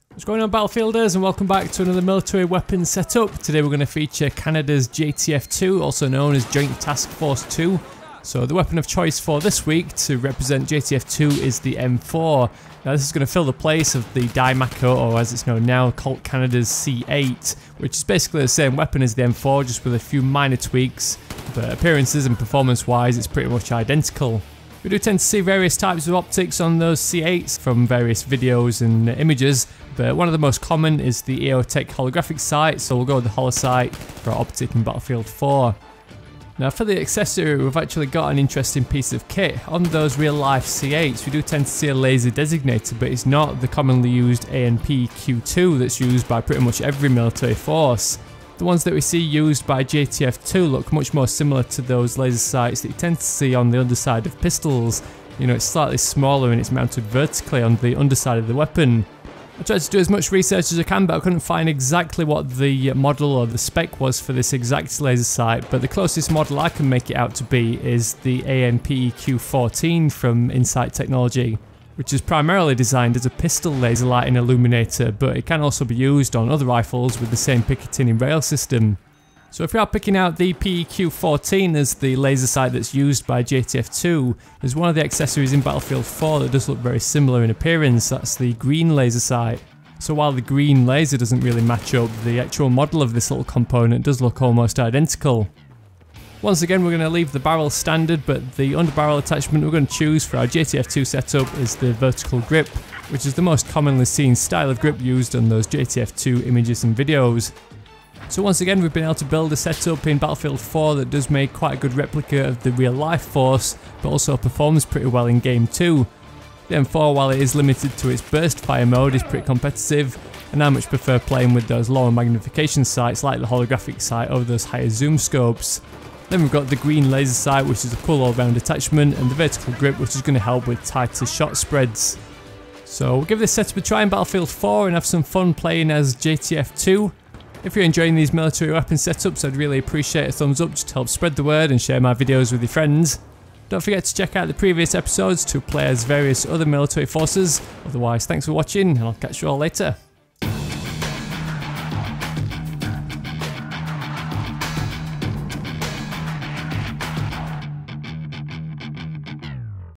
What's going on, Battlefielders, and welcome back to another military weapons setup. Today we're going to feature Canada's JTF-2, also known as Joint Task Force 2. So the weapon of choice for this week to represent JTF-2 is the M4. Now this is going to fill the place of the Daimaco, or as it's known now, Colt Canada's C8, which is basically the same weapon as the M4, just with a few minor tweaks, but appearances and performance wise it's pretty much identical. We do tend to see various types of optics on those C8s from various videos and images, but one of the most common is the EOTech Holographic Sight, so we'll go with the Holosight for our optic in Battlefield 4. Now for the accessory, we've actually got an interesting piece of kit. On those real life C8s we do tend to see a laser designator, but it's not the commonly used ANP Q2 that's used by pretty much every military force. The ones that we see used by JTF-2 look much more similar to those laser sights that you tend to see on the underside of pistols. You know, it's slightly smaller and it's mounted vertically on the underside of the weapon. I tried to do as much research as I can, but I couldn't find exactly what the model or the spec was for this exact laser sight, but the closest model I can make it out to be is the ANP Q14 from Insight Technology, which is primarily designed as a pistol laser lighting illuminator, but it can also be used on other rifles with the same Picatinny rail system. So if we are picking out the PQ14 as the laser sight that's used by JTF-2, there's one of the accessories in Battlefield 4 that does look very similar in appearance. That's the green laser sight. So while the green laser doesn't really match up, the actual model of this little component does look almost identical. Once again, we're going to leave the barrel standard, but the underbarrel attachment we're going to choose for our JTF-2 setup is the vertical grip, which is the most commonly seen style of grip used on those JTF-2 images and videos. So once again, we've been able to build a setup in Battlefield 4 that does make quite a good replica of the real life force, but also performs pretty well in game 2. The M4, while it is limited to its burst fire mode, is pretty competitive, and I much prefer playing with those lower magnification sights like the holographic sight over those higher zoom scopes. Then we've got the green laser sight, which is a cool all-round attachment, and the vertical grip, which is going to help with tighter shot spreads. So we'll give this setup a try in Battlefield 4 and have some fun playing as JTF-2. If you're enjoying these military weapon setups, I'd really appreciate a thumbs up just to help spread the word and share my videos with your friends. Don't forget to check out the previous episodes to play as various other military forces. Otherwise, thanks for watching and I'll catch you all later.